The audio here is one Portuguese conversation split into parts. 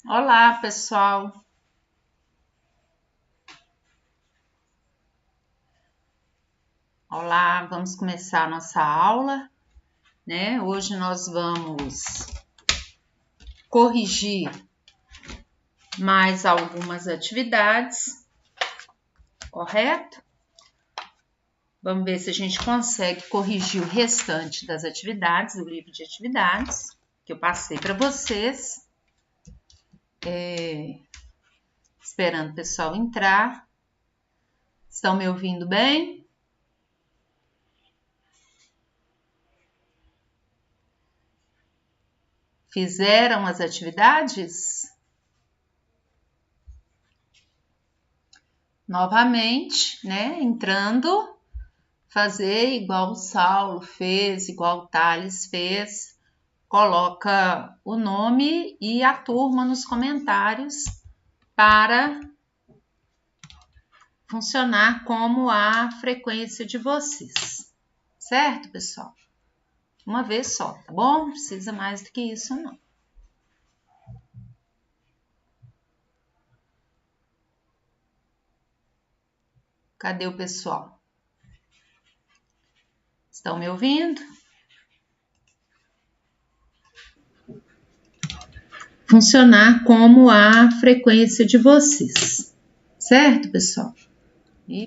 Olá, pessoal. Olá, vamos começar a nossa aula, né? Hoje nós vamos corrigir mais algumas atividades, correto? Vamos ver se a gente consegue corrigir o restante das atividades, do livro de atividades que eu passei para vocês. Esperando o pessoal entrar. Estão me ouvindo bem? Fizeram as atividades? Novamente, né? Entrando, fazer igual o Saulo fez, igual o Thales fez. Coloca o nome e a turma nos comentários para funcionar como a frequência de vocês. Certo, pessoal? Uma vez só, tá bom? Não precisa mais do que isso, não. Cadê o pessoal? Estão me ouvindo? Funcionar como a frequência de vocês. Certo, pessoal?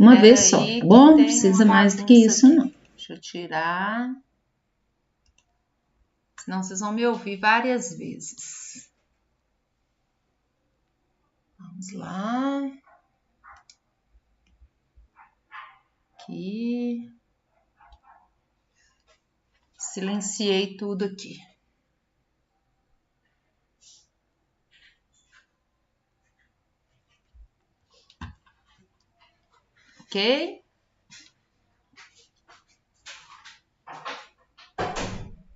Uma vez só, tá bom? Não precisa mais do que isso, não. Deixa eu tirar. Senão vocês vão me ouvir várias vezes. Vamos lá. Aqui. Silenciei tudo aqui. Ok?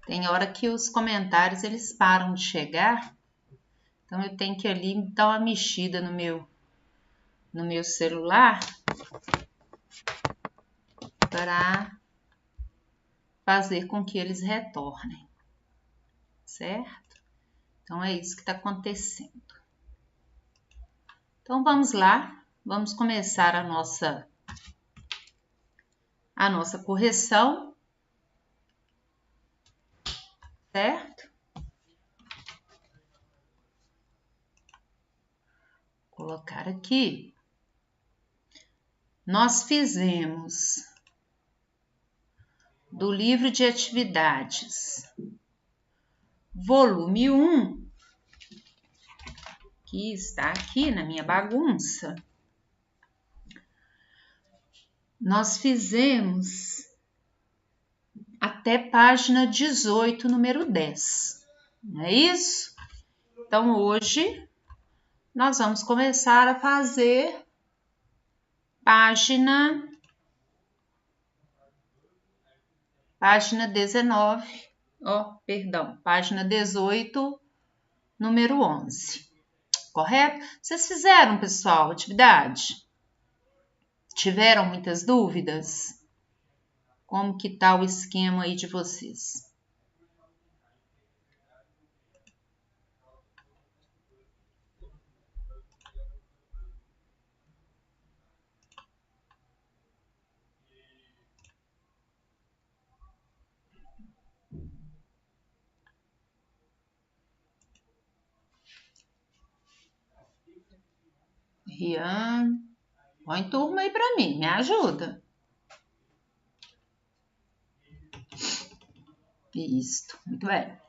Tem hora que os comentários eles param de chegar. Então eu tenho que ali dar uma mexida no meu celular para fazer com que eles retornem. Certo? Então é isso que está acontecendo. Então vamos lá, vamos começar a nossa correção, certo? Vou colocar aqui. Nós fizemos do livro de atividades, volume 1, que está aqui na minha bagunça. Nós fizemos até página 18, número 10. Não é isso? Então, hoje, nós vamos começar a fazer página 19, página 18, número 11. Correto? Vocês fizeram, pessoal, atividade? Tiveram muitas dúvidas? Como que tá o esquema aí de vocês? Rian, põe turma aí para mim, me ajuda. Isso, muito bem.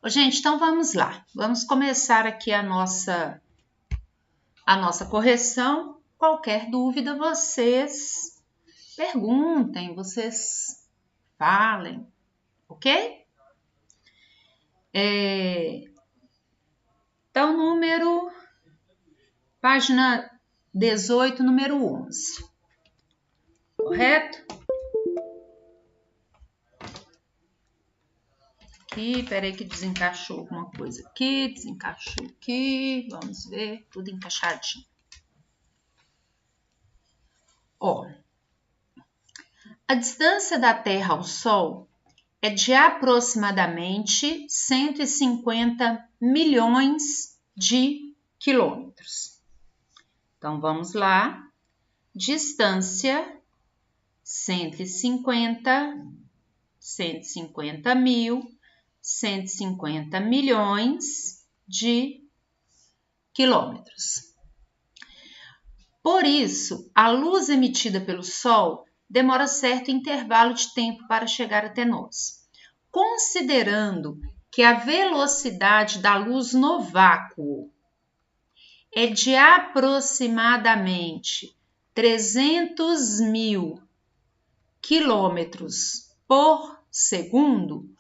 Gente, então vamos lá. Vamos começar aqui a nossa correção. Qualquer dúvida, vocês perguntem, vocês falem, ok? Então, página 18, número 11. Correto? Aqui, peraí que desencaixou alguma coisa aqui, desencaixou aqui, vamos ver, tudo encaixadinho. Ó, a distância da Terra ao Sol é de aproximadamente 150 milhões de quilômetros. Então, vamos lá. Distância 150 mil, 150 milhões de quilômetros. Por isso, a luz emitida pelo Sol demora certo intervalo de tempo para chegar até nós. Considerando que a velocidade da luz no vácuo é de aproximadamente 300 mil quilômetros por segundo,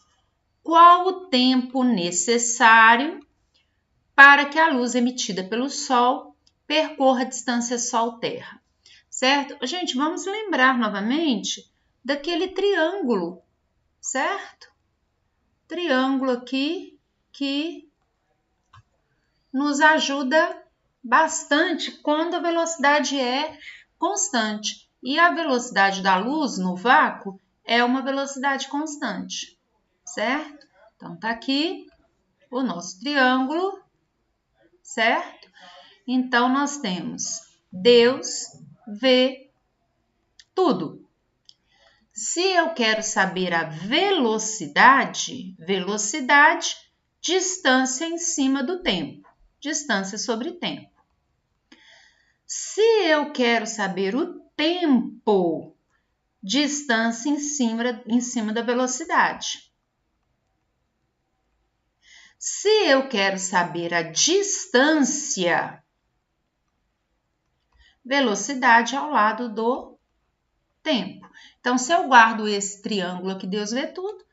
qual o tempo necessário para que a luz emitida pelo Sol percorra a distância Sol-Terra? Certo? Gente, vamos lembrar novamente daquele triângulo, certo? Triângulo aqui que nos ajuda bastante quando a velocidade é constante. E a velocidade da luz no vácuo é uma velocidade constante, certo? Então, tá aqui o nosso triângulo, certo? Então, nós temos Deus vê tudo. Se eu quero saber a velocidade, distância em cima do tempo, distância sobre tempo. Se eu quero saber o tempo, distância em cima da velocidade. Se eu quero saber a distância, velocidade ao lado do tempo. Então, se eu guardo esse triângulo aqui, Deus vê tudo,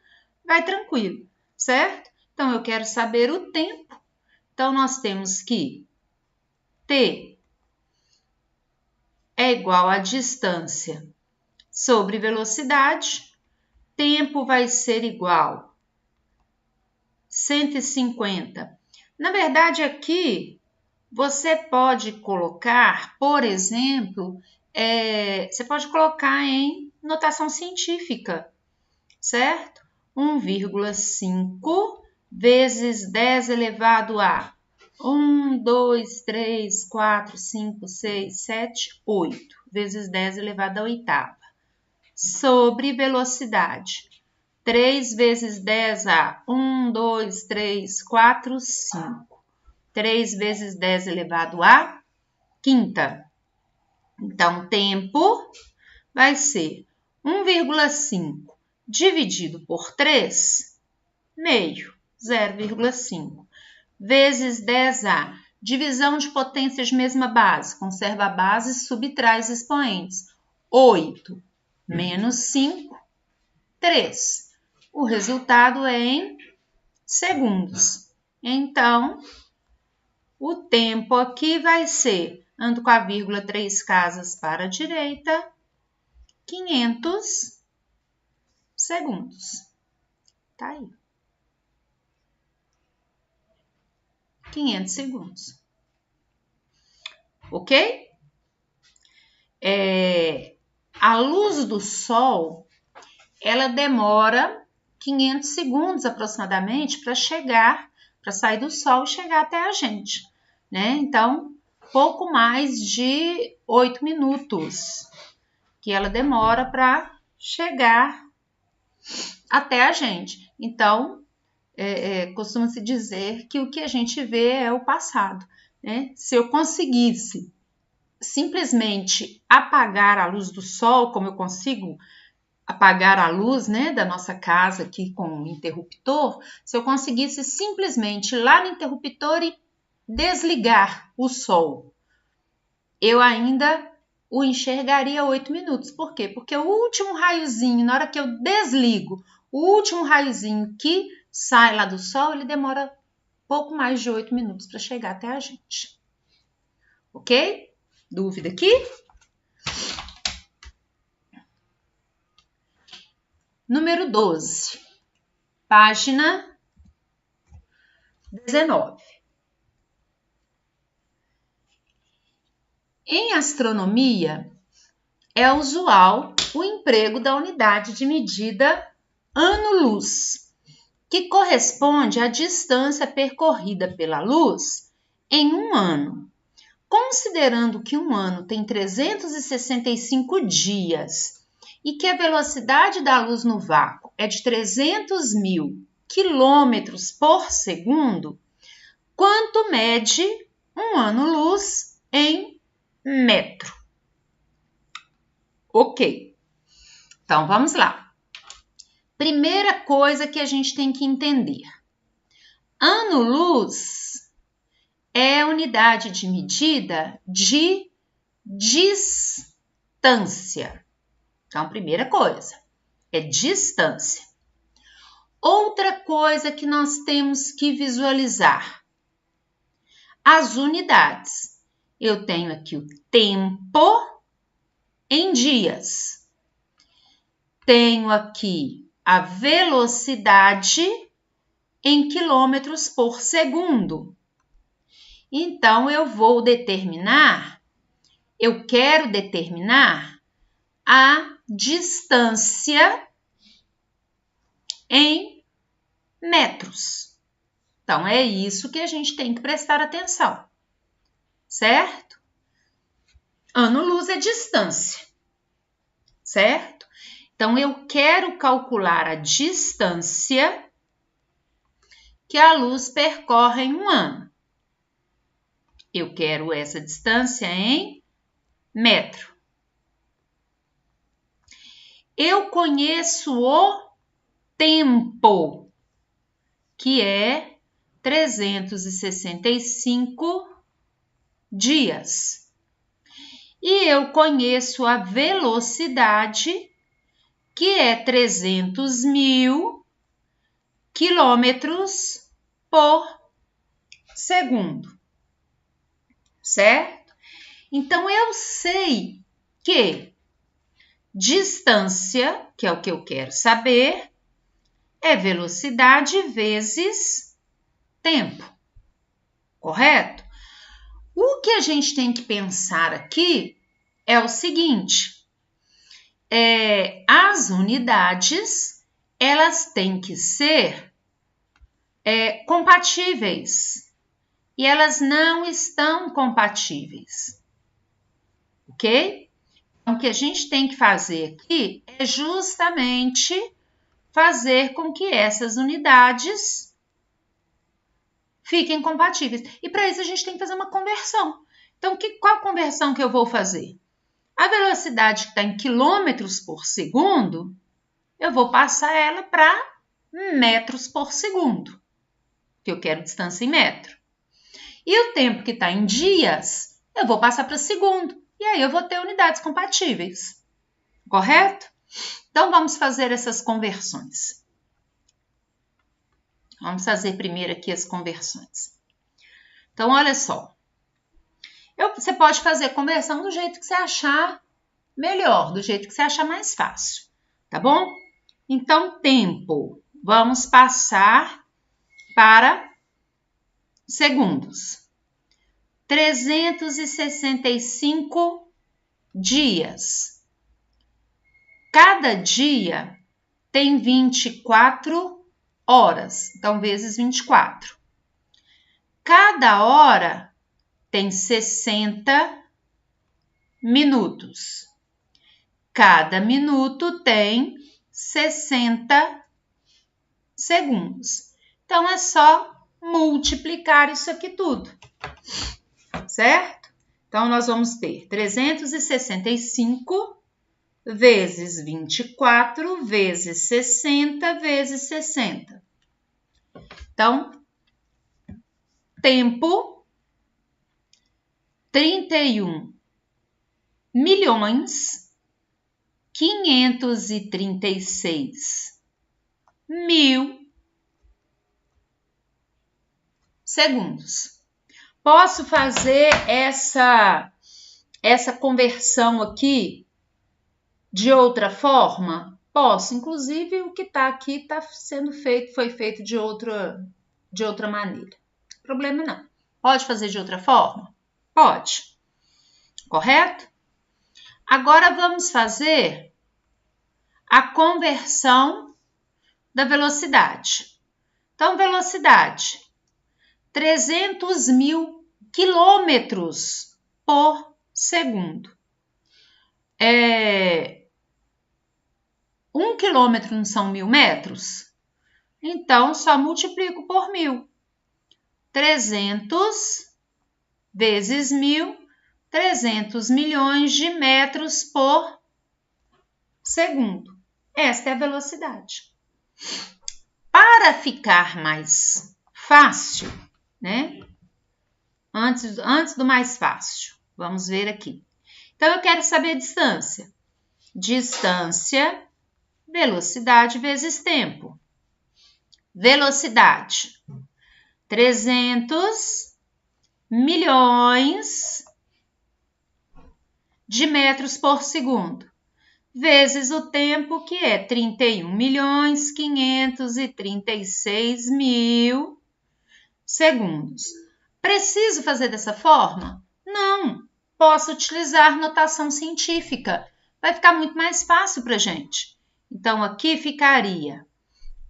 vai tranquilo, certo? Então, eu quero saber o tempo. Então, nós temos que T é igual a distância sobre velocidade. Tempo vai ser igual 150. Na verdade, aqui você pode colocar, por exemplo, você pode colocar em notação científica, certo? 1,5 vezes 10 elevado a 1, 2, 3, 4, 5, 6, 7, 8 vezes 10 elevado à oitava. Sobre velocidade. 3 vezes 10 a 1, 2, 3, 4, 5. 3 vezes 10 elevado à quinta. Então, tempo vai ser 1,5 dividido por 3, meio, 0,5. Vezes 10A, divisão de potências de mesma base, conserva a base e subtrai os expoentes. 8 menos 5, 3. O resultado é em segundos. Então, o tempo aqui vai ser, ando com a vírgula 3 casas para a direita, 500 segundos. Tá aí. 500 segundos. Ok? A luz do Sol, ela demora 500 segundos aproximadamente para sair do Sol e chegar até a gente, né? Então, pouco mais de 8 minutos que ela demora para chegar até a gente. Então, costuma-se dizer que o que a gente vê é o passado, né? Se eu conseguisse simplesmente apagar a luz do Sol, como eu consigo apagar a luz, né, da nossa casa aqui com o interruptor, se eu conseguisse simplesmente ir lá no interruptor e desligar o Sol, eu ainda o enxergaria 8 minutos. Por quê? Porque o último raiozinho, na hora que eu desligo, o último raiozinho que sai lá do Sol, ele demora pouco mais de 8 minutos para chegar até a gente. Ok? Dúvida aqui? Número 12, página 19. Em astronomia, é usual o emprego da unidade de medida ano-luz, que corresponde à distância percorrida pela luz em um ano. Considerando que um ano tem 365 dias e que a velocidade da luz no vácuo é de 300.000 quilômetros por segundo, quanto mede um ano-luz em metro? Ok, então vamos lá. Primeira coisa que a gente tem que entender. Ano-luz é a unidade de medida de distância. Então, primeira coisa, é distância. Outra coisa que nós temos que visualizar, as unidades. Eu tenho aqui o tempo em dias. Tenho aqui a velocidade em quilômetros por segundo. Então, eu quero determinar a distância em metros. Então, é isso que a gente tem que prestar atenção, certo? Ano-luz é distância, certo? Então, eu quero calcular a distância que a luz percorre em um ano. Eu quero essa distância em metro. Eu conheço o tempo, que é 365 dias. E eu conheço a velocidade, que é 300.000 quilômetros por segundo. Certo? Então, eu sei que distância, que é o que eu quero saber, é velocidade vezes tempo, correto? O que a gente tem que pensar aqui é o seguinte, as unidades, elas têm que ser compatíveis. E elas não estão compatíveis, ok? Então, o que a gente tem que fazer aqui é justamente fazer com que essas unidades fiquem compatíveis. E para isso a gente tem que fazer uma conversão. Então, qual conversão que eu vou fazer? A velocidade que está em quilômetros por segundo, eu vou passar ela para metros por segundo, que eu quero distância em metro. E o tempo que está em dias, eu vou passar para segundo. E aí eu vou ter unidades compatíveis. Correto? Então, vamos fazer essas conversões. Vamos fazer primeiro aqui as conversões. Então, olha só. Você pode fazer a conversão do jeito que você achar melhor, do jeito que você achar mais fácil. Tá bom? Então, tempo. Vamos passar para segundos. 365 dias. Cada dia tem 24 horas, então vezes 24. Cada hora tem 60 minutos. Cada minuto tem 60 segundos. Então, é só multiplicar isso aqui tudo, certo? Então, nós vamos ter 365 vezes 24 vezes 60 vezes 60. Então, tempo, 31.536.000 segundos. Posso fazer essa conversão aqui de outra forma? Posso. Inclusive, o que está aqui está sendo feito, foi feito de outra maneira. Problema não. Pode fazer de outra forma? Pode. Correto? Agora, vamos fazer a conversão da velocidade. Então, velocidade, 300 mil quilômetros por segundo. 1 quilômetro não são 1000 metros? Então, só multiplico por 1000. 300 vezes 1000, 300 milhões de metros por segundo. Esta é a velocidade. Para ficar mais fácil, né? Antes do mais fácil, vamos ver aqui. Então, eu quero saber a distância. Distância, velocidade vezes tempo. Velocidade, 300 milhões de metros por segundo, vezes o tempo, que é 31.536.000 segundos. Preciso fazer dessa forma? Não. Posso utilizar notação científica. Vai ficar muito mais fácil para a gente. Então, aqui ficaria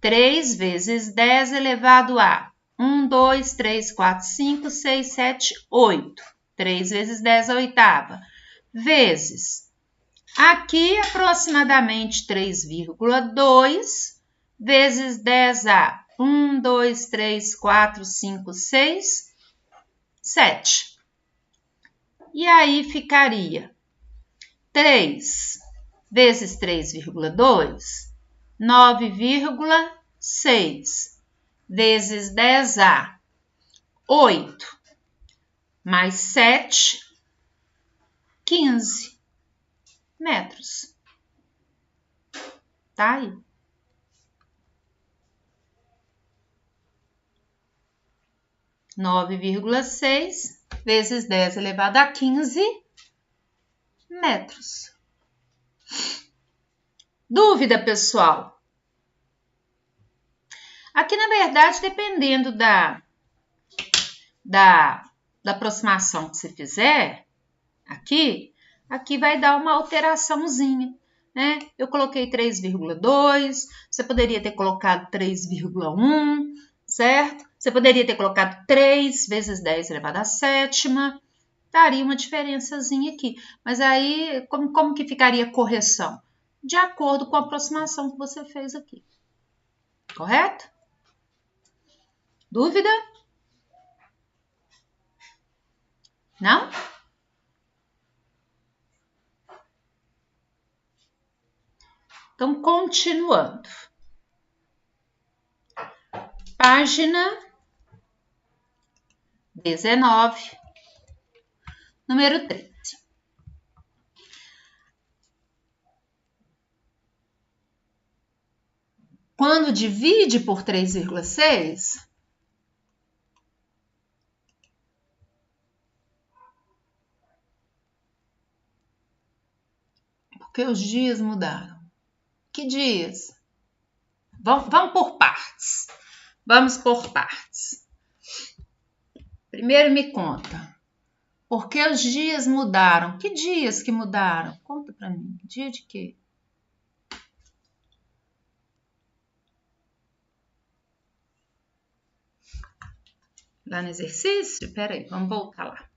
3 vezes 10 elevado a 1, 2, 3, 4, 5, 6, 7, 8. 3 vezes 10 a oitava. Vezes, aqui aproximadamente 3,2 vezes 10 a 1, 2, 3, 4, 5, 6, 7. E aí ficaria 3 vezes 3,2, 9,6 vezes 10 a 8 mais 7, 15 metros. Tá aí. Nove vírgula 6 vezes 10 elevado a 15 metros. Dúvida, pessoal? Aqui, na verdade, dependendo da aproximação que você fizer, aqui vai dar uma alteraçãozinha, né? Eu coloquei 3,2, você poderia ter colocado 3,1, certo? Você poderia ter colocado 3 vezes 10 elevado à sétima, daria uma diferençazinha aqui. Mas aí, como que ficaria a correção? De acordo com a aproximação que você fez aqui. Correto? Dúvida? Não? Então, continuando. Página 19, número 13. Quando divide por 3,6, porque os dias mudaram. Que dias? Vamos por partes. Vamos por partes. Primeiro me conta. Por que os dias mudaram? Que dias que mudaram? Conta para mim. Dia de quê? Lá no exercício? Peraí, vamos voltar lá.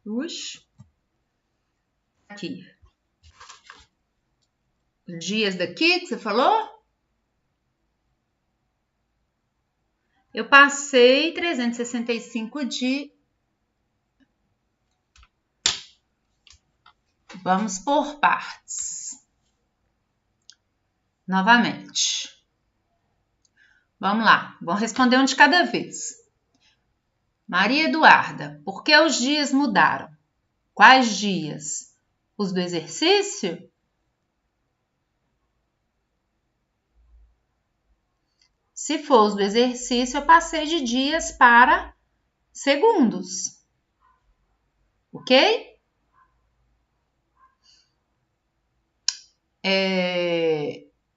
Aqui. Os dias daqui que você falou? Eu passei 365 dias. Vamos por partes. Novamente. Vamos lá, vou responder um de cada vez. Maria Eduarda, por que os dias mudaram? Quais dias? Os do exercício? Se for os do exercício, eu passei de dias para segundos. Ok?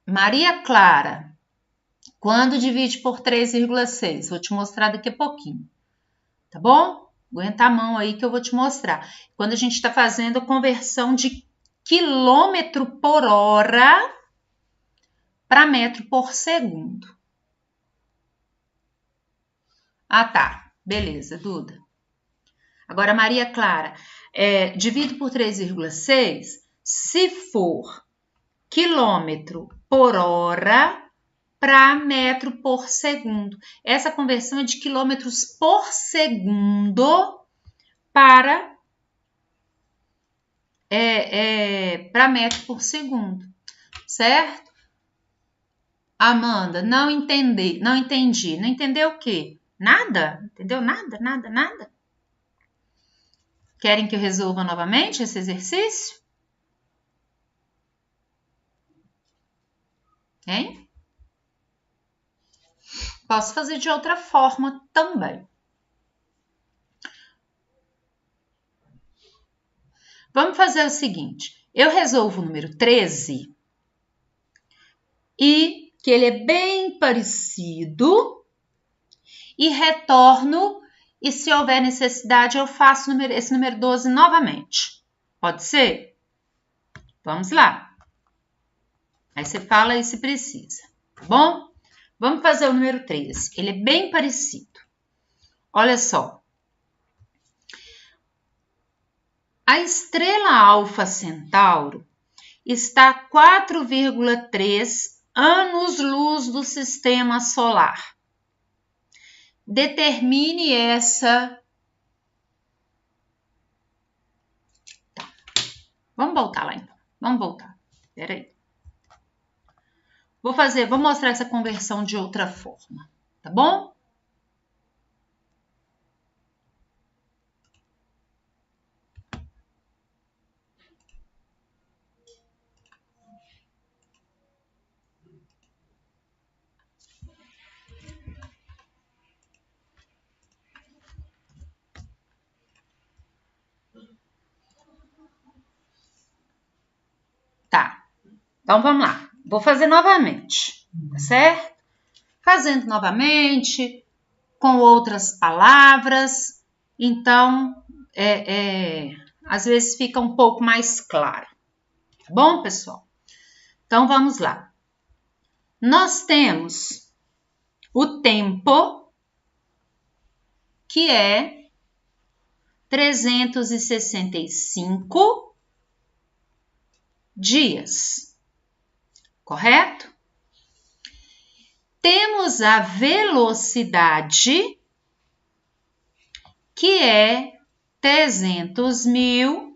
Maria Clara, quando divide por 3,6? Vou te mostrar daqui a pouquinho. Tá bom? Aguenta a mão aí que eu vou te mostrar. Quando a gente está fazendo a conversão de quilômetro por hora para metro por segundo. Ah, tá. Beleza, Duda. Agora, Maria Clara, divido por 3,6 se for quilômetro por hora para metro por segundo. Essa conversão é de quilômetros por segundo para metro por segundo, certo? Amanda, não entendi. Não entendeu o quê? Nada? Entendeu? Nada? Querem que eu resolva novamente esse exercício? Hein? Posso fazer de outra forma também. Vamos fazer o seguinte. Eu resolvo o número 13 e que ele é bem parecido e retorno e se houver necessidade eu faço esse número 12 novamente. Pode ser? Vamos lá. Aí você fala aí se precisa, tá bom? Vamos fazer o número 13. Ele é bem parecido. Olha só. A estrela Alfa Centauro está a 4,3 anos-luz do sistema solar. Determine essa... Tá. Vamos voltar lá então. Vamos voltar. Espera aí. Vou mostrar essa conversão de outra forma, tá bom? Tá. Então vamos lá. Vou fazer novamente, tá certo? Fazendo novamente, com outras palavras. Então, às vezes fica um pouco mais claro. Tá bom, pessoal? Então, vamos lá. Nós temos o tempo, que é 365 dias, correto? Temos a velocidade, que é 300.000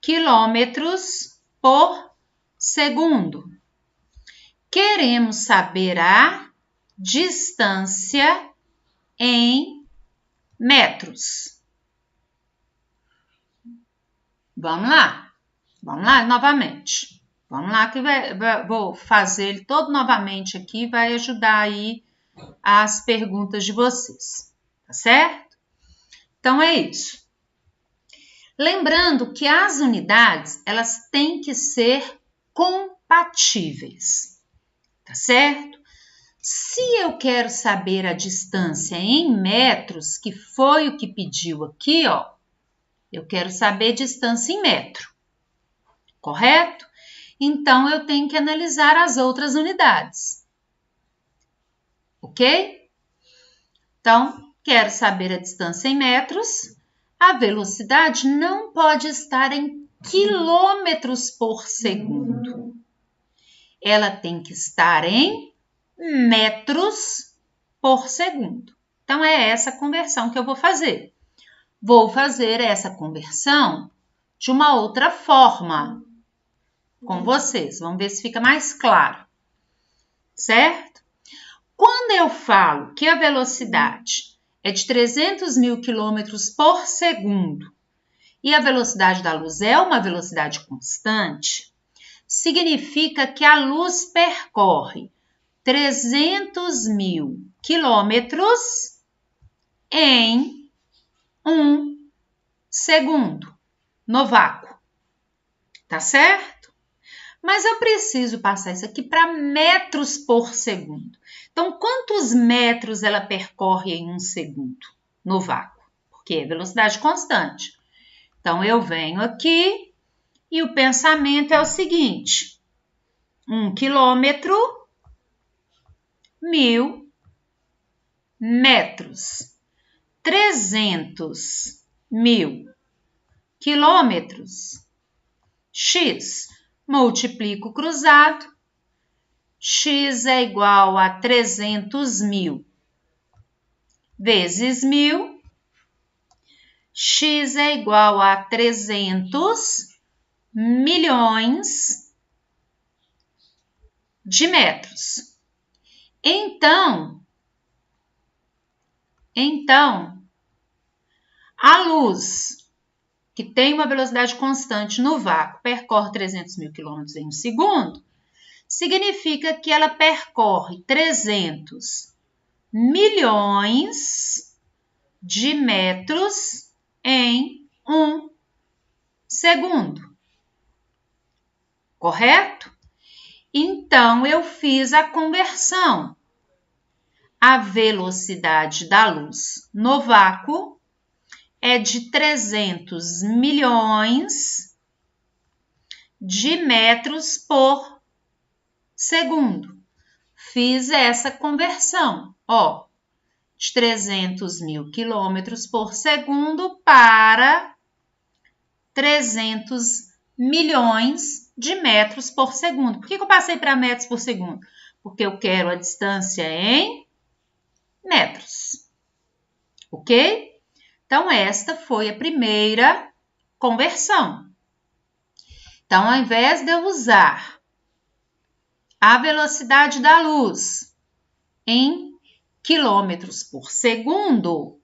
quilômetros por segundo. Queremos saber a distância em metros. Vamos lá novamente. Vamos lá que vou fazer ele todo novamente aqui, vai ajudar aí as perguntas de vocês, tá certo? Então é isso. Lembrando que as unidades, elas têm que ser compatíveis, tá certo? Se eu quero saber a distância em metros, que foi o que pediu aqui, ó, eu quero saber distância em metro, correto? Então, eu tenho que analisar as outras unidades, ok? Então, quero saber a distância em metros, a velocidade não pode estar em quilômetros por segundo. Ela tem que estar em metros por segundo. Então, é essa conversão que eu vou fazer. Vou fazer essa conversão de uma outra forma com vocês. Vamos ver se fica mais claro, certo? Quando eu falo que a velocidade é de 300.000 quilômetros por segundo e a velocidade da luz é uma velocidade constante, significa que a luz percorre 300.000 quilômetros em 1 segundo, no vácuo, tá certo? Mas eu preciso passar isso aqui para metros por segundo. Então, quantos metros ela percorre em 1 segundo no vácuo? Porque é velocidade constante. Então, eu venho aqui e o pensamento é o seguinte: 1 quilômetro, 1000 metros. 300.000 quilômetros. X, multiplico cruzado. X é igual a 300.000 vezes 1.000. X é igual a 300 milhões de metros. Então, a luz que tem uma velocidade constante no vácuo percorre 300.000 quilômetros em um segundo, significa que ela percorre 300 milhões de metros em um segundo. Correto? Então, eu fiz a conversão. A velocidade da luz no vácuo é de 300 milhões de metros por segundo. Fiz essa conversão, ó, de 300.000 quilômetros por segundo para 300 milhões de metros por segundo. Por que eu passei para metros por segundo? Porque eu quero a distância em metros. Ok? Então, esta foi a primeira conversão. Então, ao invés de eu usar a velocidade da luz em quilômetros por segundo,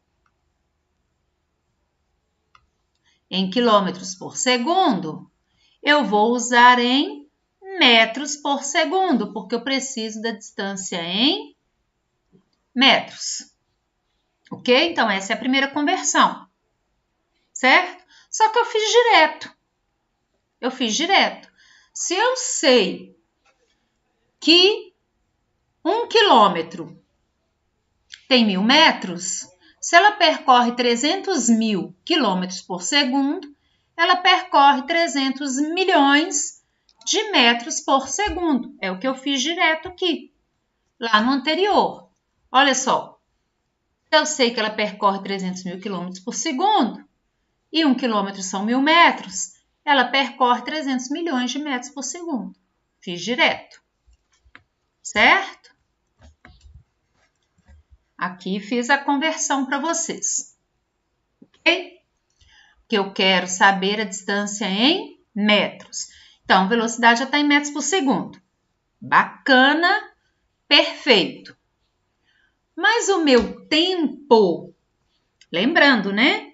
eu vou usar em metros por segundo, porque eu preciso da distância em metros. Ok? Então, essa é a primeira conversão. Certo? Só que eu fiz direto. Se eu sei que 1 quilômetro tem 1.000 metros, se ela percorre 300.000 quilômetros por segundo, ela percorre 300 milhões de metros por segundo. É o que eu fiz direto aqui, lá no anterior. Olha só, eu sei que ela percorre 300.000 quilômetros por segundo e 1 quilômetro são 1.000 metros, ela percorre 300 milhões de metros por segundo. Fiz direto, certo? Aqui fiz a conversão para vocês, ok? Que eu quero saber a distância em metros. Então, a velocidade já está em metros por segundo. Bacana, perfeito. Mas o meu tempo, lembrando, né?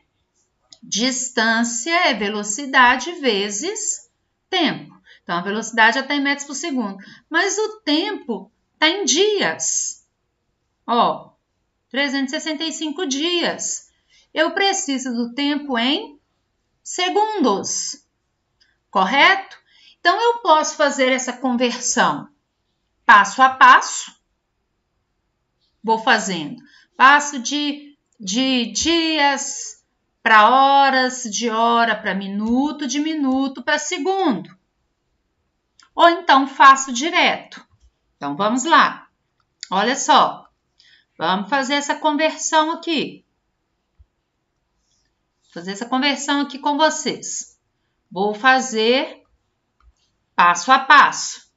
Distância é velocidade vezes tempo. Então, a velocidade já está em metros por segundo. Mas o tempo está em dias. Ó, 365 dias. Eu preciso do tempo em segundos, correto? Então, eu posso fazer essa conversão passo a passo. Vou fazendo. Passo de dias para horas, de hora para minuto, de minuto para segundo. Ou então, faço direto. Então, vamos lá. Olha só. Vamos fazer essa conversão aqui. Fazer essa conversão aqui com vocês. Vou fazer passo a passo.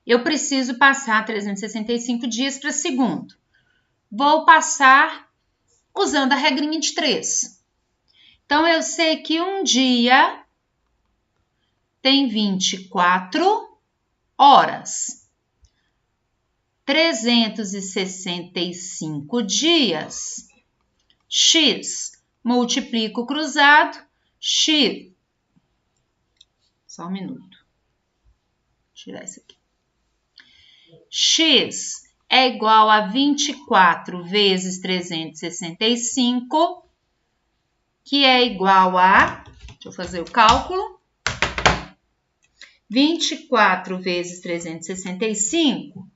Eu preciso passar 365 dias para segundo. Vou passar usando a regrinha de 3. Então, eu sei que um dia tem 24 horas. 365 dias. X. Multiplico cruzado. X. Só um minuto. Vou tirar isso aqui. X é igual a 24 vezes 365, que é igual a, deixa eu fazer o cálculo, 24 vezes 365,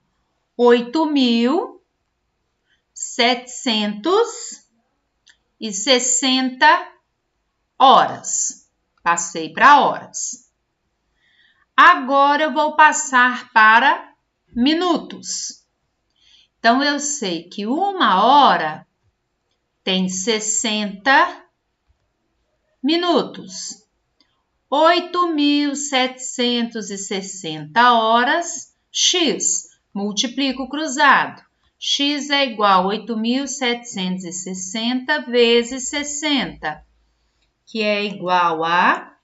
8.760 horas. Passei para horas. Agora eu vou passar para minutos. Então, eu sei que 1 hora tem 60 minutos. 8.760 horas, x, multiplico o cruzado. X é igual a 8.760 vezes 60, que é igual a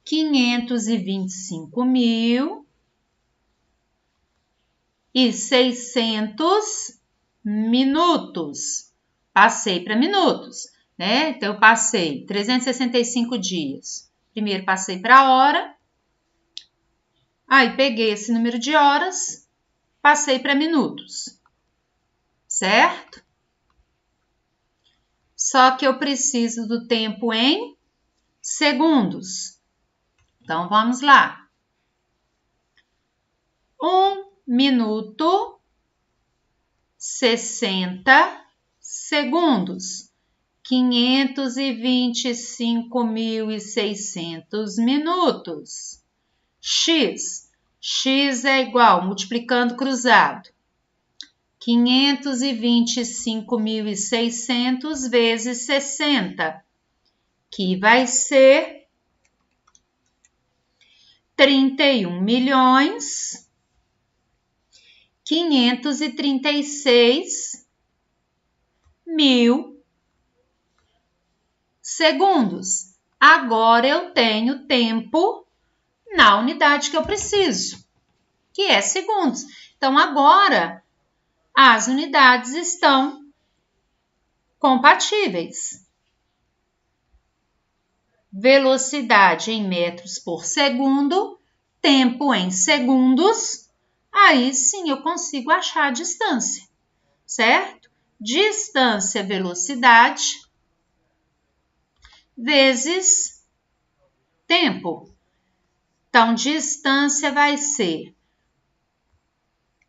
525.600 minutos. Passei para minutos, né? Então, eu passei 365 dias. Primeiro, passei para hora. Aí, peguei esse número de horas, passei para minutos. Certo? Só que eu preciso do tempo em segundos. Então, vamos lá. 1 minuto, 60 segundos. 525.600 minutos. X é igual, multiplicando cruzado, 525.600 vezes 60, que vai ser 31.536.000 segundos. Agora eu tenho tempo na unidade que eu preciso, que é segundos. Então, agora, as unidades estão compatíveis. Velocidade em metros por segundo, tempo em segundos, aí sim eu consigo achar a distância, certo? Distância, velocidade, vezes tempo. Então, distância vai ser,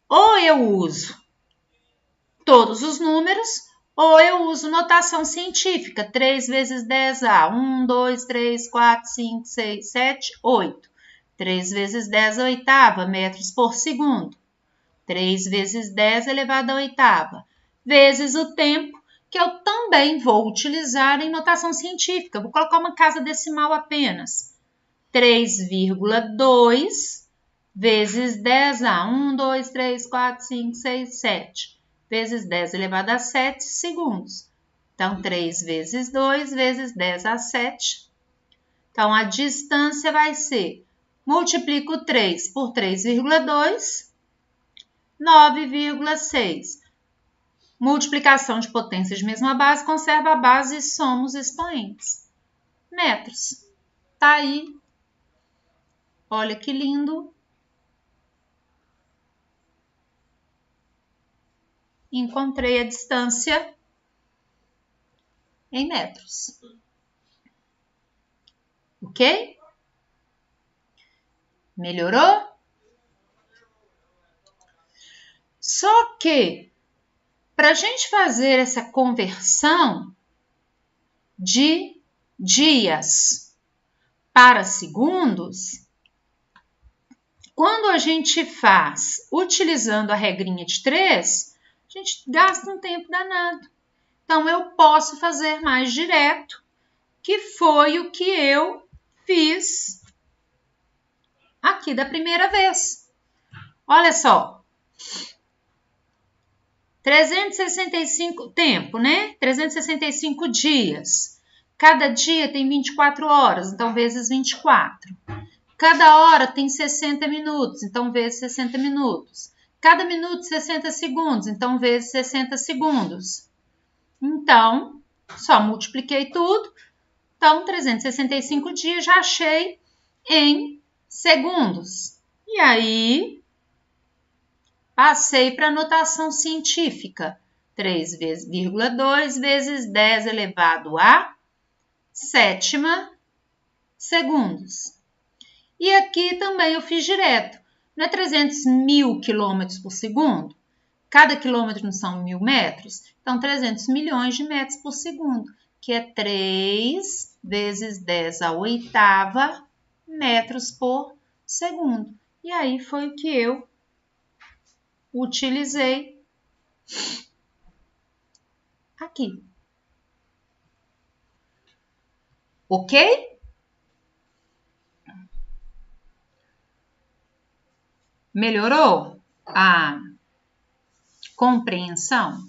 ou eu uso todos os números, ou eu uso notação científica, 3 vezes 10A, 1, 2, 3, 4, 5, 6, 7, 8. 3 vezes 10 a oitava, metros por segundo. 3 vezes 10 elevado à oitava, vezes o tempo, que eu também vou utilizar em notação científica. Vou colocar uma casa decimal apenas. 3,2 vezes 10A, 1, 2, 3, 4, 5, 6, 7. Vezes 10 elevado a 7 segundos. Então, 3 vezes 2 vezes 10 a 7. Então, a distância vai ser, multiplico 3 por 3,2, 9,6. Multiplicação de potências de mesma base, conserva a base e soma os expoentes. Metros. Tá aí. Olha que lindo. Encontrei a distância em metros. Ok? Melhorou? Só que, para a gente fazer essa conversão de dias para segundos, quando a gente faz utilizando a regrinha de 3, a gente gasta um tempo danado. Então, eu posso fazer mais direto, que foi o que eu fiz aqui da primeira vez. Olha só. 365 tempo, né? 365 dias. Cada dia tem 24 horas, então vezes 24. Cada hora tem 60 minutos, então vezes 60 minutos. Cada minuto 60 segundos, então vezes 60 segundos. Então, só multipliquei tudo. Então, 365 dias já achei em segundos. E aí, passei para a notação científica. 3,2 vezes 10 elevado a sétima segundos. E aqui também eu fiz direto. Não é 300 mil quilômetros por segundo? Cada quilômetro não são 1.000 metros? Então, 300 milhões de metros por segundo, que é 3 vezes 10 a oitava metros por segundo. E aí foi o que eu utilizei Aqui. Ok? Melhorou a compreensão?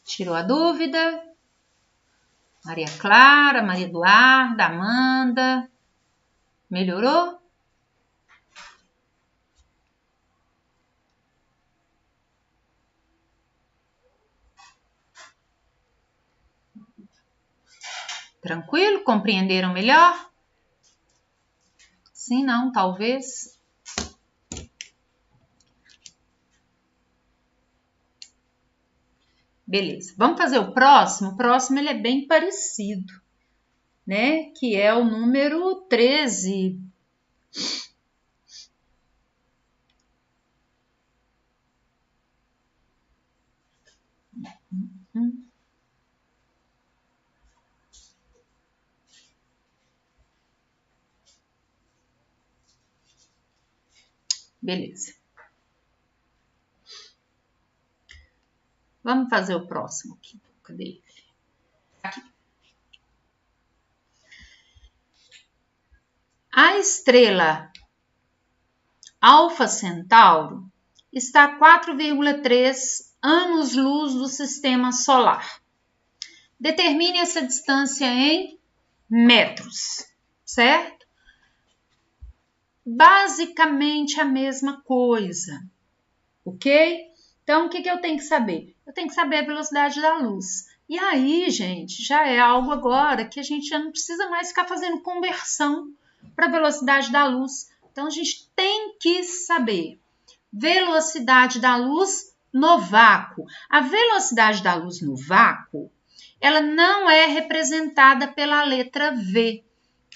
Tirou a dúvida? Maria Clara, Maria Eduarda, Amanda. Melhorou? Tranquilo? Compreenderam melhor? Sim, não, talvez. Beleza, vamos fazer o próximo? O próximo ele é bem parecido, né? Que é o número 13. Beleza. Vamos fazer o próximo aqui. Cadê ele? Aqui. A estrela Alfa Centauro está a 4,3 anos-luz do sistema solar. Determine essa distância em metros, certo? Basicamente a mesma coisa, ok? Então, o que eu tenho que saber? Eu tenho que saber a velocidade da luz. E aí, gente, já é algo agora que a gente já não precisa mais ficar fazendo conversão para a velocidade da luz. Então, a gente tem que saber velocidade da luz no vácuo. A velocidade da luz no vácuo, ela não é representada pela letra V.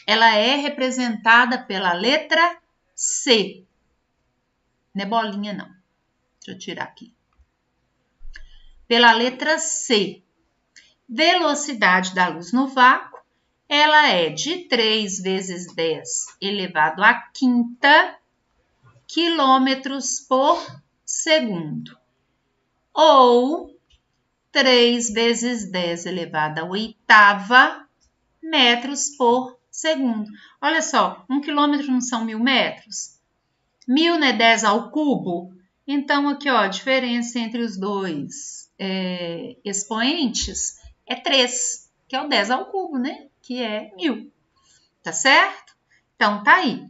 Ela é representada pela letra C. Não é bolinha, não. Deixa eu tirar aqui. Pela letra C. Velocidade da luz no vácuo, ela é de 3 vezes 10 elevado à quinta quilômetros por segundo. Ou 3 vezes 10 elevado à oitava metros por segundo. Olha só, 1 quilômetro não são 1000 metros? 1000 não é 10 ao cubo? Então, aqui, ó, a diferença entre os dois expoentes é 3, que é o 10 ao cubo, né? Que é 1000. Tá certo? Então, tá aí.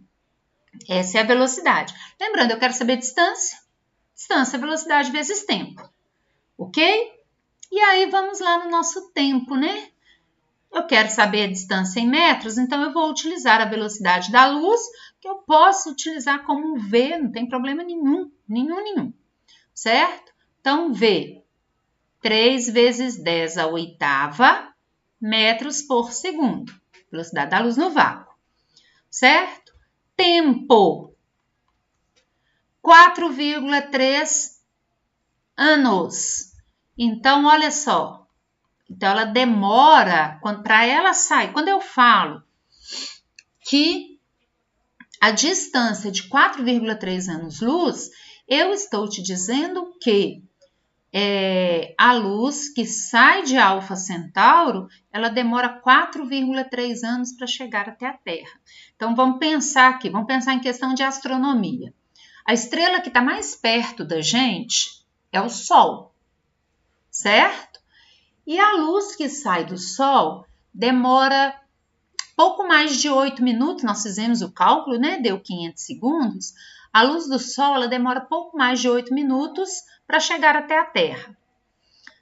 Essa é a velocidade. Lembrando, eu quero saber distância. Distância é velocidade vezes tempo. Ok? E aí, vamos lá no nosso tempo, né? Eu quero saber a distância em metros, então eu vou utilizar a velocidade da luz, que eu posso utilizar como um V, não tem problema nenhum, nenhum, certo? Então, V, 3 vezes 10 à oitava metros por segundo, velocidade da luz no vácuo, certo? Tempo, 4,3 anos. Então, olha só. Então, ela demora, para ela sair. Quando eu falo que a distância de 4,3 anos-luz, eu estou te dizendo que a luz que sai de Alfa Centauro, ela demora 4,3 anos para chegar até a Terra. Então, vamos pensar aqui, vamos pensar em questão de astronomia. A estrela que está mais perto da gente é o Sol, certo? E a luz que sai do Sol demora pouco mais de 8 minutos, nós fizemos o cálculo, né? Deu 500 segundos. A luz do Sol ela demora pouco mais de 8 minutos para chegar até a Terra.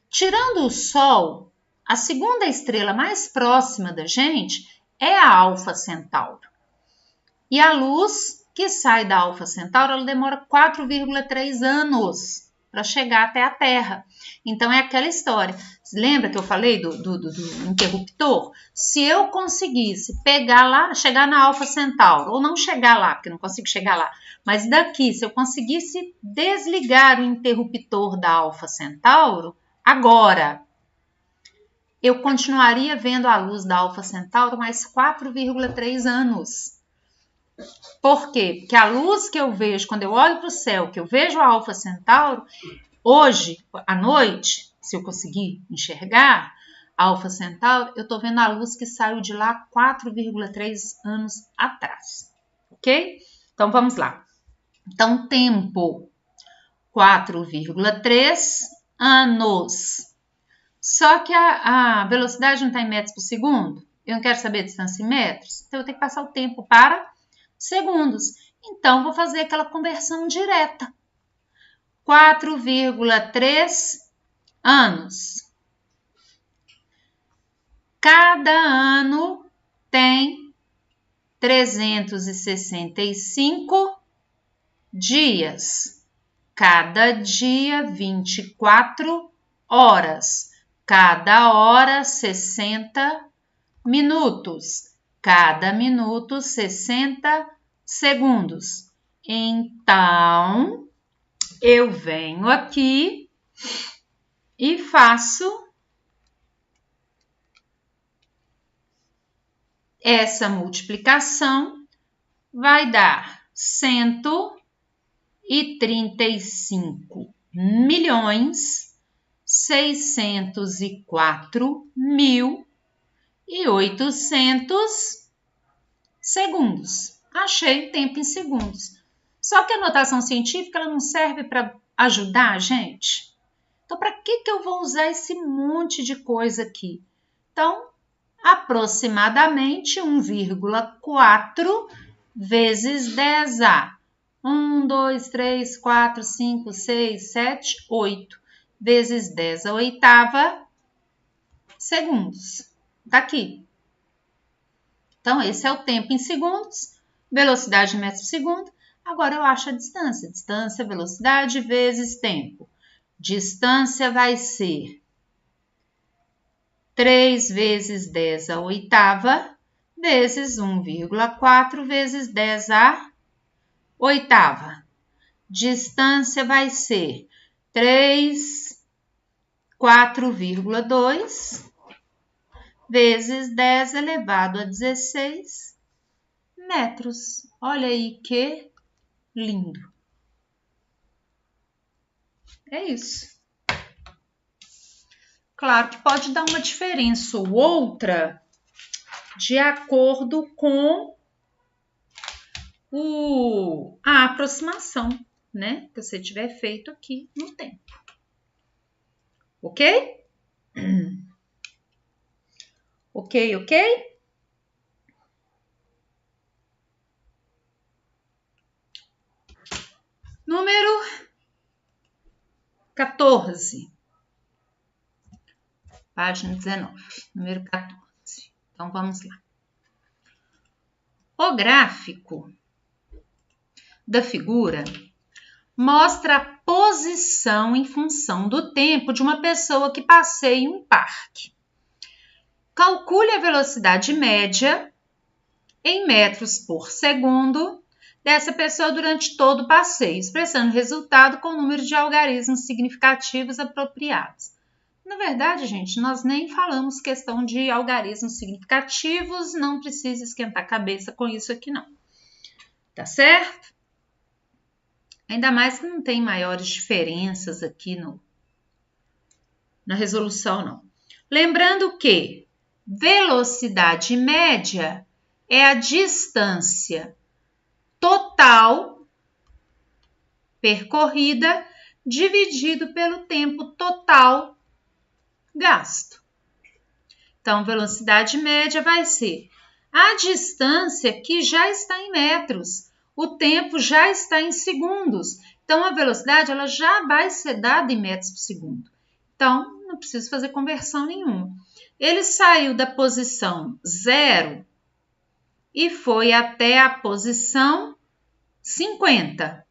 Tirando o Sol, a segunda estrela mais próxima da gente é a Alfa Centauro. E a luz que sai da Alfa Centauro ela demora 4,3 anos para chegar até a Terra. Então, é aquela história. Lembra que eu falei do interruptor? Se eu conseguisse pegar lá, chegar na Alfa Centauro, ou não chegar lá, porque não consigo chegar lá, mas daqui, se eu conseguisse desligar o interruptor da Alfa Centauro, agora, eu continuaria vendo a luz da Alfa Centauro mais 4,3 anos. Por quê? Porque a luz que eu vejo, quando eu olho para o céu, que eu vejo a Alfa Centauro, hoje, à noite, se eu conseguir enxergar a Alfa Centauro, eu estou vendo a luz que saiu de lá 4,3 anos atrás. Ok? Então, vamos lá. Então, tempo, 4,3 anos. Só que a velocidade não está em metros por segundo. Eu não quero saber a distância em metros. Então, eu tenho que passar o tempo para segundos. Então, vou fazer aquela conversão direta. 4,3 anos. Cada ano tem 365 dias. Cada dia, 24 horas. Cada hora, 60 minutos. Cada minuto, 60 segundos. Então, eu venho aqui e faço essa multiplicação, vai dar 135.604.800 segundos. Achei o tempo em segundos. Só que a notação científica ela não serve para ajudar a gente. Então, para que eu vou usar esse monte de coisa aqui? Então, aproximadamente 1,4 vezes 10A. 1, 2, 3, 4, 5, 6, 7, 8 vezes 10 a oitava segundos. Tá aqui. Então, esse é o tempo em segundos, velocidade em metros por segundo. Agora eu acho a distância. Distância, velocidade vezes tempo. Distância vai ser 3 vezes 10 a oitava vezes 1,4 vezes 10 a oitava. Distância vai ser 4,2 vezes 10 elevado a 16 metros. Olha aí que lindo. É isso. Claro que pode dar uma diferença ou outra de acordo com a aproximação, né? Que você tiver feito aqui no tempo. Ok? Ok? Número 14. Página 19. Número 14. Então, vamos lá. O gráfico da figura mostra a posição em função do tempo de uma pessoa que passeia em um parque. Calcule a velocidade média em metros por segundo dessa pessoa durante todo o passeio, expressando o resultado com o número de algarismos significativos apropriados. Na verdade, gente, nós nem falamos questão de algarismos significativos, não precisa esquentar a cabeça com isso aqui não. Tá certo? Ainda mais que não tem maiores diferenças aqui na resolução, não. Lembrando que velocidade média é a distância total percorrida dividido pelo tempo total gasto. Então, velocidade média vai ser a distância que já está em metros. O tempo já está em segundos. Então, a velocidade ela já vai ser dada em metros por segundo. Então, não preciso fazer conversão nenhuma. Ele saiu da posição 0 e foi até a posição 50.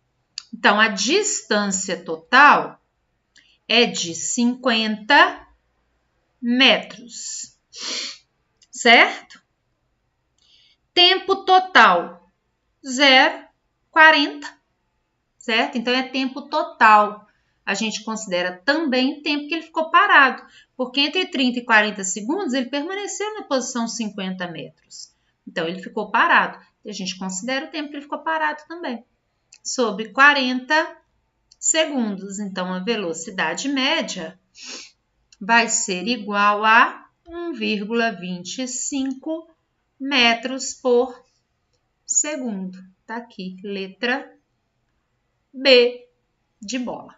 Então, a distância total é de 50 metros. Certo? Tempo total, 0,40, certo? Então, é tempo total. A gente considera também o tempo que ele ficou parado, porque entre 30 e 40 segundos ele permaneceu na posição 50 metros. Então, ele ficou parado. E a gente considera o tempo que ele ficou parado também. Sobre 40 segundos. Então, a velocidade média vai ser igual a 1,25 metros por segundo. Tá aqui, letra B de bola.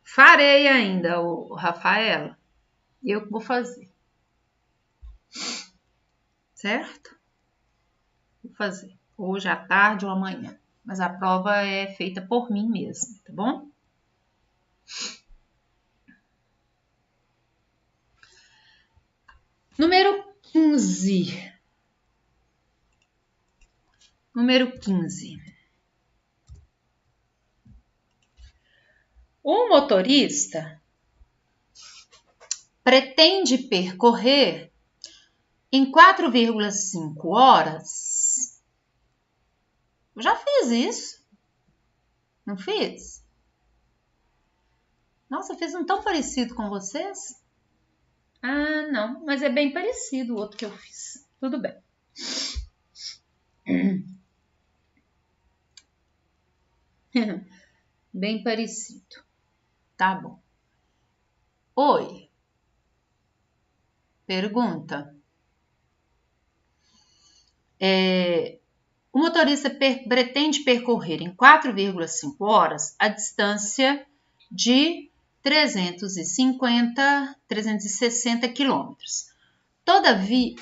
Farei ainda, Rafaela. Eu que vou fazer. Certo? Vou fazer. Hoje à tarde ou amanhã. Mas a prova é feita por mim mesma, tá bom? Número 15. Número 15. O motorista pretende percorrer em 4,5 horas. Eu já fiz isso. Não fiz? Nossa, eu fiz um tão parecido com vocês. Ah, não, mas é bem parecido o outro que eu fiz. Tudo bem. Bem parecido. Tá bom. Oi. Pergunta. O motorista pretende percorrer em 4,5 horas a distância de 360 quilômetros. Todavia,